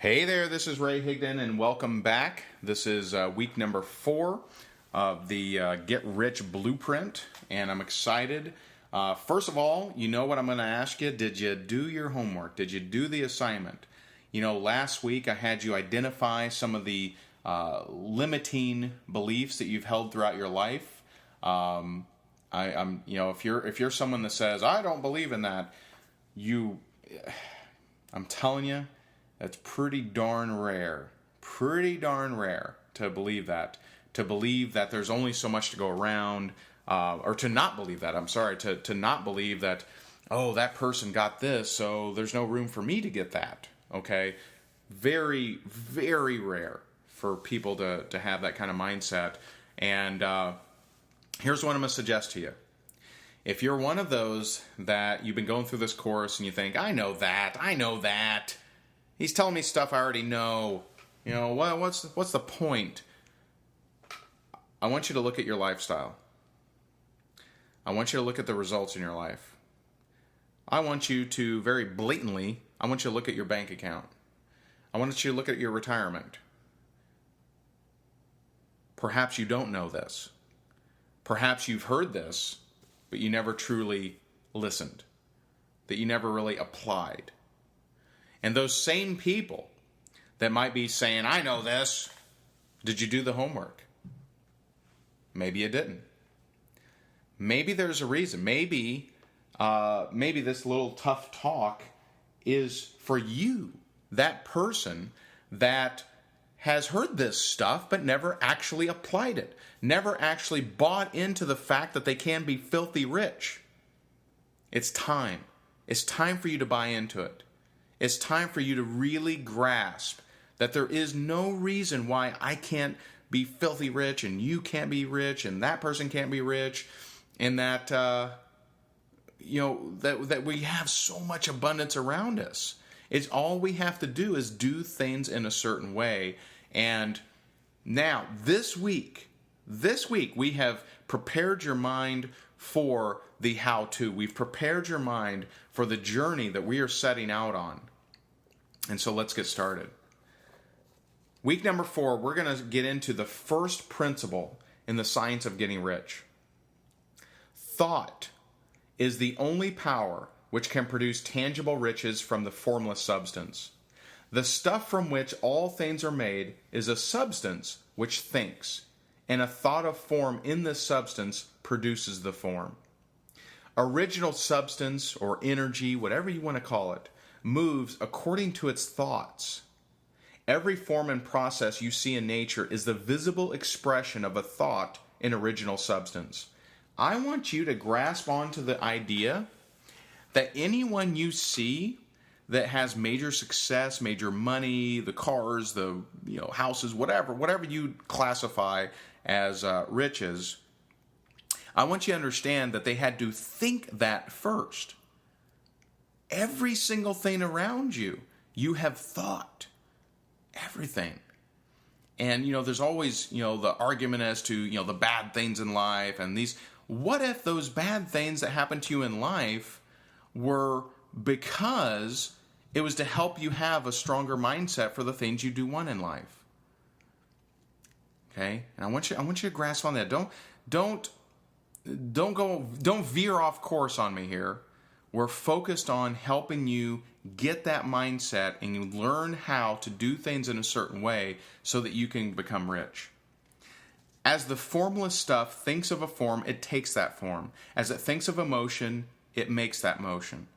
Hey there, this is Ray Higdon, and welcome back. This is week number 4 of the Get Rich Blueprint, and I'm excited. First of all, you know what I'm going to ask you? Did you do your homework? Did you do the assignment? You know, last week I had you identify some of the limiting beliefs that you've held throughout your life. If you're someone that says, I don't believe in that, I'm telling you, that's pretty darn rare to believe that. To believe that there's only so much to go around, or to not believe that, to not believe that, oh, that person got this, so there's no room for me to get that, okay? Very, very rare for people to have that kind of mindset. And here's what I'm going to suggest to you. If you're one of those that you've been going through this course and you think, I know that. He's telling me stuff I already know. You know, what's the point? I want you to look at your lifestyle. I want you to look at the results in your life. I want you to I want you to look at your bank account. I want you to look at your retirement. Perhaps you don't know this. Perhaps you've heard this, but you never truly listened. That you never really applied. And those same people that might be saying, I know this, did you do the homework? Maybe you didn't. Maybe there's a reason. Maybe this little tough talk is for you, that person that has heard this stuff but never actually applied it, never actually bought into the fact that they can be filthy rich. It's time. It's time for you to buy into it. It's time for you to really grasp that there is no reason why I can't be filthy rich and you can't be rich and that person can't be rich, and that that we have so much abundance around us. It's all we have to do is do things in a certain way. And now this week we have prepared your mind for the how-to. We've prepared your mind for the journey that we are setting out on. And so let's get started. Week number 4, we're going to get into the first principle in the science of getting rich. Thought is the only power which can produce tangible riches from the formless substance. The stuff from which all things are made is a substance which thinks, and a thought of form in this substance produces the form. Original substance or energy, whatever you want to call it, moves according to its thoughts. Every form and process you see in nature is the visible expression of a thought in original substance. I want you to grasp onto the idea that anyone you see that has major success, major money, the cars, the houses, whatever you classify as riches, I want you to understand that they had to think that first. Every single thing around you, you have thought. Everything. And, there's always, the argument as to, the bad things in life and these. What if those bad things that happen to you in life were because it was to help you have a stronger mindset for the things you do want in life? Okay? And I want you to grasp on that. Don't veer off course on me here. We're focused on helping you get that mindset and you learn how to do things in a certain way so that you can become rich. As the formless stuff thinks of a form, it takes that form. As it thinks of a motion, it makes that motion.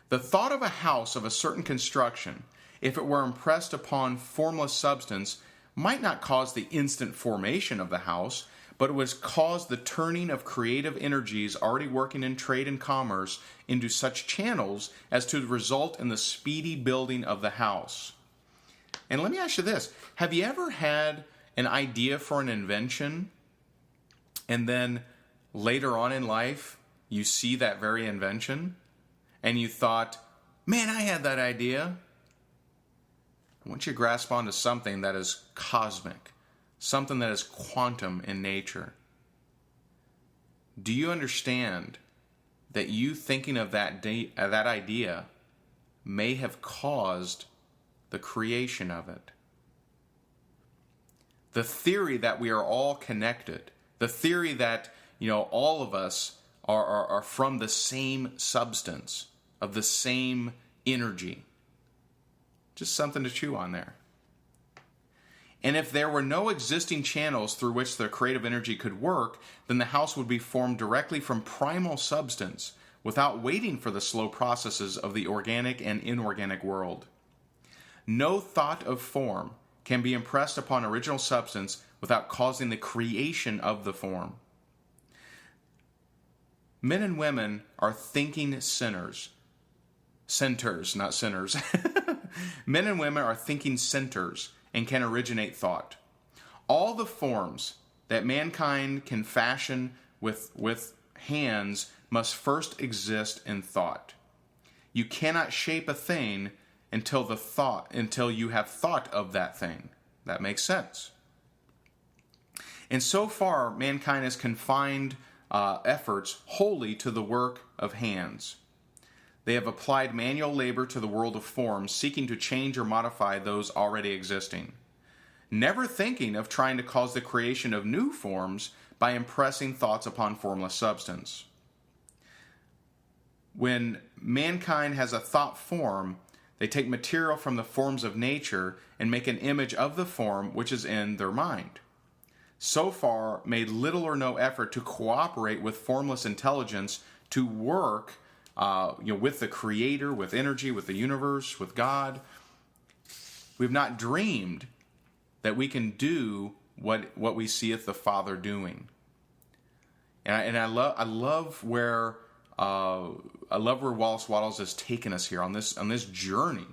The thought of a house of a certain construction, if it were impressed upon formless substance, might not cause the instant formation of the house, but it would cause the turning of creative energies already working in trade and commerce into such channels as to result in the speedy building of the house. And let me ask you this. Have you ever had an idea for an invention and then later on in life you see that very invention and you thought, man, I had that idea? I want you to grasp onto something that is cosmic. Something that is quantum in nature. Do you understand that you thinking of that idea may have caused the creation of it. The theory that we are all connected, the theory that, all of us are from the same substance, of the same energy. Just something to chew on there. And if there were no existing channels through which the creative energy could work, then the house would be formed directly from primal substance, without waiting for the slow processes of the organic and inorganic world. No thought of form can be impressed upon original substance without causing the creation of the form. Men and women are thinking centers, not sinners. Men and women are thinking centers and can originate thought. All the forms that mankind can fashion with hands must first exist in thought. You cannot shape a thing until you have thought of that thing. That makes sense. And so far, mankind has confined efforts wholly to the work of hands. They have applied manual labor to the world of forms, seeking to change or modify those already existing, never thinking of trying to cause the creation of new forms by impressing thoughts upon formless substance. When mankind has a thought form, they take material from the forms of nature and make an image of the form which is in their mind. So far, made little or no effort to cooperate with formless intelligence to work with the Creator, with energy, with the universe, with God. We've not dreamed that we can do what we seeth the Father doing. And I love where Wallace Wattles has taken us here on this journey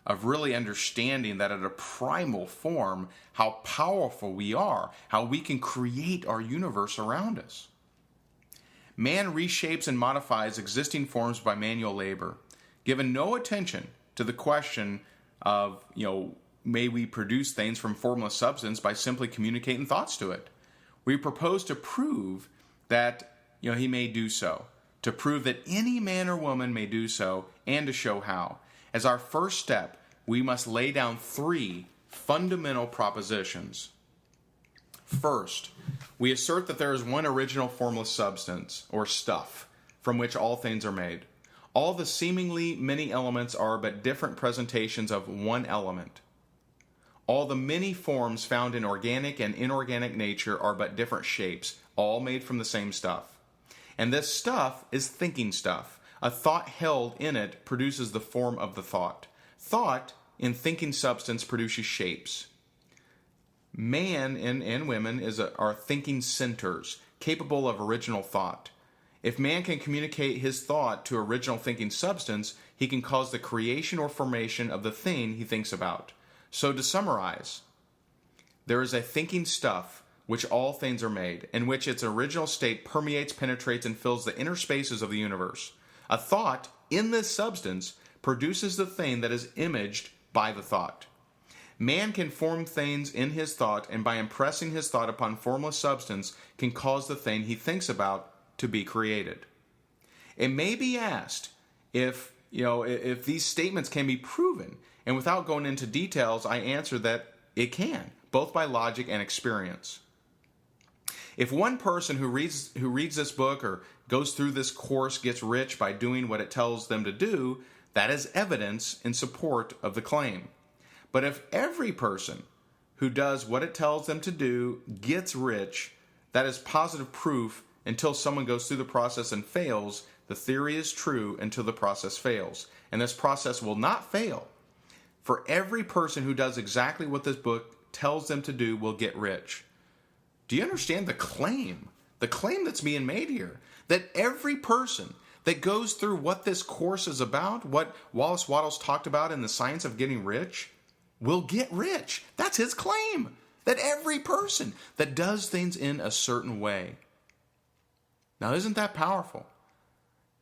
of really understanding that at a primal form, how powerful we are, how we can create our universe around us. Man reshapes and modifies existing forms by manual labor, given no attention to the question of, may we produce things from formless substance by simply communicating thoughts to it. We propose to prove that, he may do so, to prove that any man or woman may do so, and to show how. As our first step, we must lay down 3 fundamental propositions. First, we assert that there is one original formless substance, or stuff, from which all things are made. All the seemingly many elements are but different presentations of one element. All the many forms found in organic and inorganic nature are but different shapes, all made from the same stuff. And this stuff is thinking stuff. A thought held in it produces the form of the thought. Thought in thinking substance produces shapes. Man and women are thinking centers, capable of original thought. If man can communicate his thought to original thinking substance, he can cause the creation or formation of the thing he thinks about. So to summarize, there is a thinking stuff which all things are made, in which its original state permeates, penetrates, and fills the inner spaces of the universe. A thought in this substance produces the thing that is imaged by the thought. Man can form things in his thought, and by impressing his thought upon formless substance, can cause the thing he thinks about to be created. It may be asked if these statements can be proven, and without going into details, I answer that it can, both by logic and experience. If one person who reads this book or goes through this course gets rich by doing what it tells them to do, that is evidence in support of the claim. But if every person who does what it tells them to do gets rich, that is positive proof until someone goes through the process and fails. The theory is true until the process fails. And this process will not fail. For every person who does exactly what this book tells them to do will get rich. Do you understand the claim? The claim that's being made here. That every person that goes through what this course is about, what Wallace Wattles talked about in The Science of Getting Rich, will get rich. That's his claim. That every person that does things in a certain way. Now, isn't that powerful?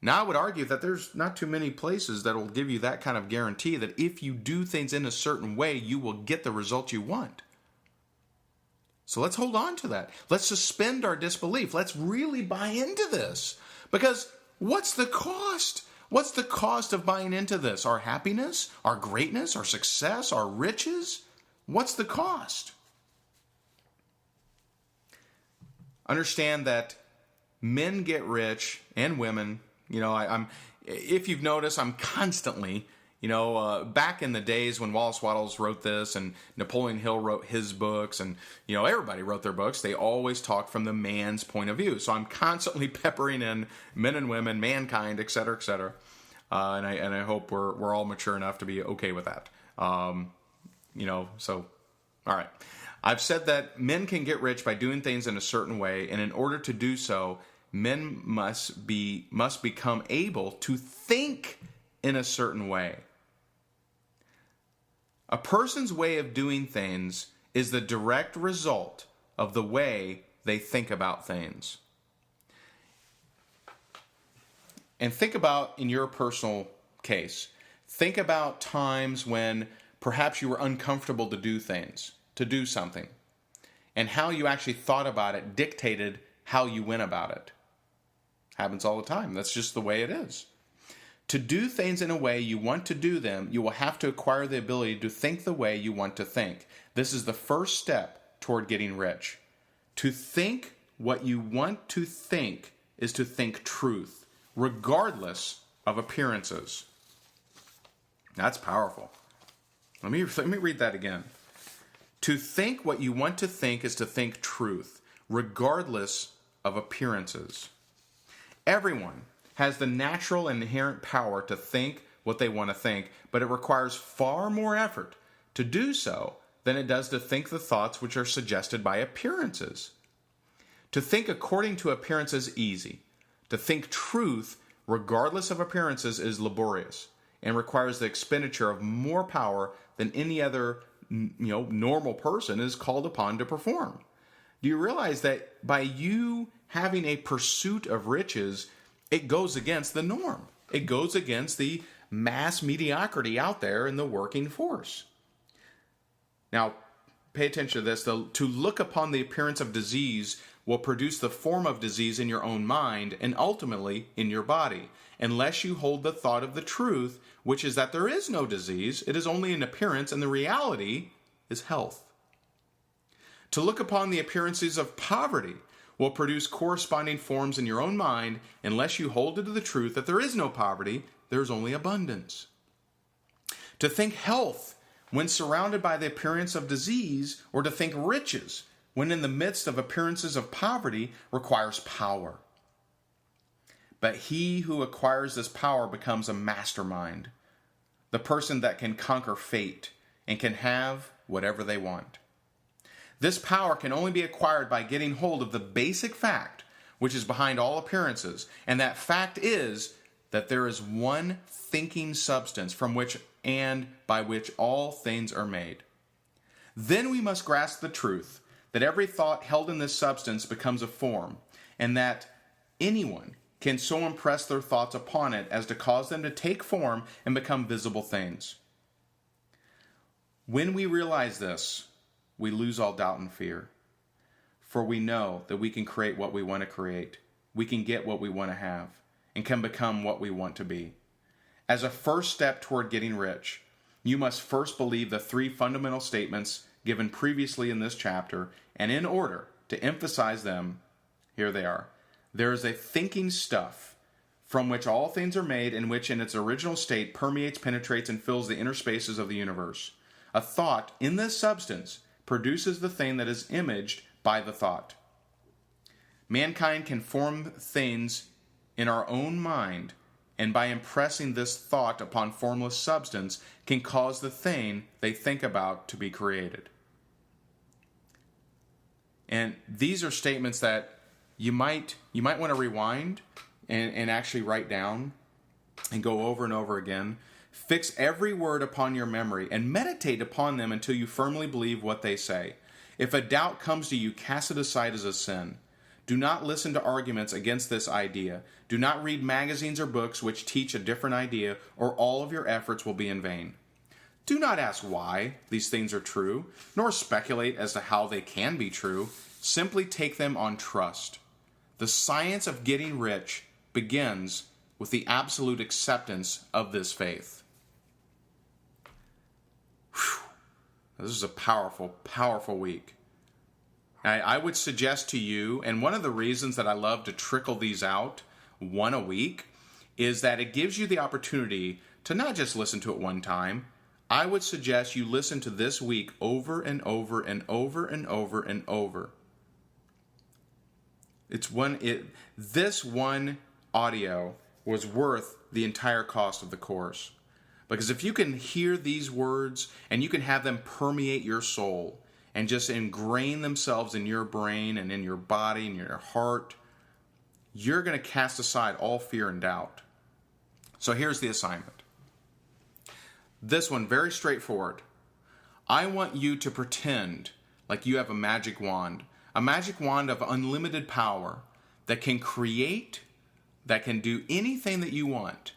Now, I would argue that there's not too many places that will give you that kind of guarantee that if you do things in a certain way, you will get the result you want. So let's hold on to that. Let's suspend our disbelief. Let's really buy into this. Because what's the cost? What's the cost of buying into this? Our happiness, our greatness, our success, our riches? What's the cost? Understand that men get rich, and women. If you've noticed, I'm constantly, back in the days when Wallace Wattles wrote this and Napoleon Hill wrote his books and, everybody wrote their books, they always talk from the man's point of view. So I'm constantly peppering in men and women, mankind, et cetera, et cetera. And I hope we're all mature enough to be okay with that. All right. I've said that men can get rich by doing things in a certain way, and in order to do so, men must become able to think in a certain way. A person's way of doing things is the direct result of the way they think about things. And think about in your personal case. Think about times when perhaps you were uncomfortable to do things, to do something, and how you actually thought about it dictated how you went about it. Happens all the time. That's just the way it is. To do things in a way you want to do them, you will have to acquire the ability to think the way you want to think. This is the first step toward getting rich. To think what you want to think is to think truth, regardless of appearances. That's powerful. Let me read that again. To think what you want to think is to think truth, regardless of appearances. Everyone has the natural and inherent power to think what they want to think, but it requires far more effort to do so than it does to think the thoughts which are suggested by appearances. To think according to appearances is easy. To think truth, regardless of appearances, is laborious and requires the expenditure of more power than any other normal person is called upon to perform. Do you realize that by you having a pursuit of riches, it goes against the norm? It goes against the mass mediocrity out there in the working force. Now, pay attention to this. To look upon the appearance of disease will produce the form of disease in your own mind and ultimately in your body, unless you hold the thought of the truth, which is that there is no disease, it is only an appearance, and the reality is health. To look upon the appearances of poverty will produce corresponding forms in your own mind, unless you hold to the truth that there is no poverty, there is only abundance. To think health when surrounded by the appearance of disease, or to think riches when in the midst of appearances of poverty, requires power. But he who acquires this power becomes a mastermind, the person that can conquer fate and can have whatever they want. This power can only be acquired by getting hold of the basic fact which is behind all appearances, and that fact is that there is one thinking substance from which and by which all things are made. Then we must grasp the truth that every thought held in this substance becomes a form, and that anyone can so impress their thoughts upon it as to cause them to take form and become visible things. When we realize this, we lose all doubt and fear, for we know that we can create what we want to create, we can get what we want to have, and can become what we want to be. As a first step toward getting rich, you must first believe the three fundamental statements given previously in this chapter, and in order to emphasize them, here they are. There is a thinking stuff from which all things are made, and which in its original state permeates, penetrates, and fills the inner spaces of the universe. A thought in this substance produces the thing that is imaged by the thought. Mankind can form things in our own mind, and by impressing this thought upon formless substance, can cause the thing they think about to be created. And these are statements that you might want to rewind and actually write down and go over and over again. Fix every word upon your memory and meditate upon them until you firmly believe what they say. If a doubt comes to you, cast it aside as a sin. Do not listen to arguments against this idea. Do not read magazines or books which teach a different idea, or all of your efforts will be in vain. Do not ask why these things are true, nor speculate as to how they can be true. Simply take them on trust. The science of getting rich begins with the absolute acceptance of this faith. Whew. This is a powerful, powerful week. I would suggest to you, and one of the reasons that I love to trickle these out one a week, is that it gives you the opportunity to not just listen to it one time. I would suggest you listen to this week over and over and over and over and over. This one audio was worth the entire cost of the course. Because if you can hear these words and you can have them permeate your soul and just ingrain themselves in your brain and in your body and your heart, you're going to cast aside all fear and doubt. So here's the assignment. This one, very straightforward. I want you to pretend like you have a magic wand of unlimited power that can create, that can do anything that you want.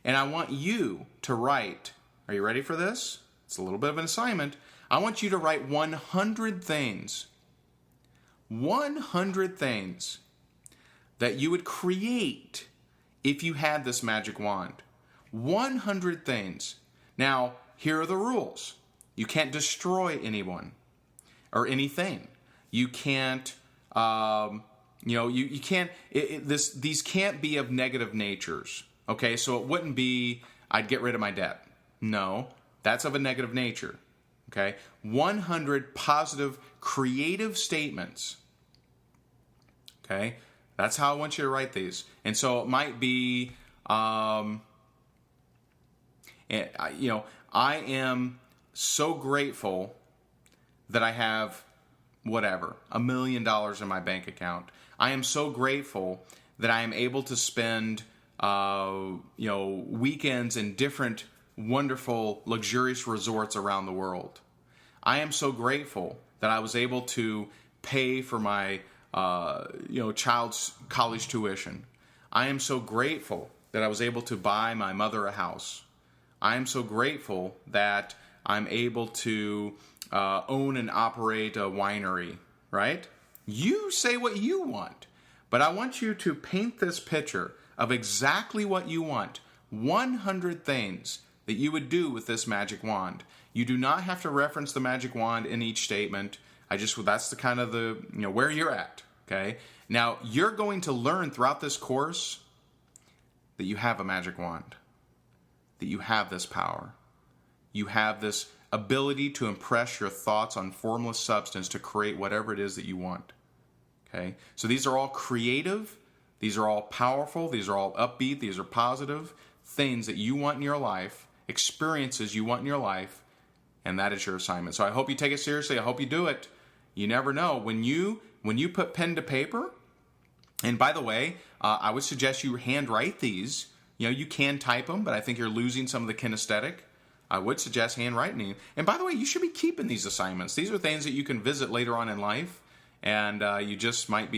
And I want you to write, are you ready for this? It's a little bit of an assignment. I want you to write 100 things. 100 things that you would create if you had this magic wand. 100 things. Now, here are the rules. You can't destroy anyone or anything. You can't, you can't, these can't be of negative natures. Okay, so it wouldn't be, I'd get rid of my debt. No, that's of a negative nature. Okay, 100 positive, creative statements. Okay, that's how I want you to write these. And so it might be, I am so grateful that I have $1 million in my bank account. I am so grateful that I am able to spend, weekends in different wonderful, luxurious resorts around the world. I am so grateful that I was able to pay for my, child's college tuition. I am so grateful that I was able to buy my mother a house. I am so grateful that I'm able to own and operate a winery, right? You say what you want, but I want you to paint this picture of exactly what you want. 100 things that you would do with this magic wand. You do not have to reference the magic wand in each statement. That's the kind of where you're at, okay? Now, you're going to learn throughout this course that you have a magic wand, that you have this power. You have this ability to impress your thoughts on formless substance to create whatever it is that you want, okay? So these are all creative, these are all powerful, these are all upbeat, these are positive things that you want in your life, experiences you want in your life, and that is your assignment. So I hope you take it seriously. I hope you do it. You never know. When you put pen to paper, and by the way, I would suggest you handwrite these. You can type them, but I think you're losing some of the kinesthetic. I would suggest handwriting. And by the way, you should be keeping these assignments. These are things that you can visit later on in life, and you just might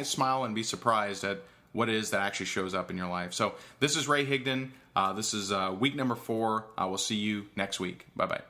smile and be surprised at what it is that actually shows up in your life. So this is Ray Higdon. This is week number 4. I will see you next week. Bye-bye.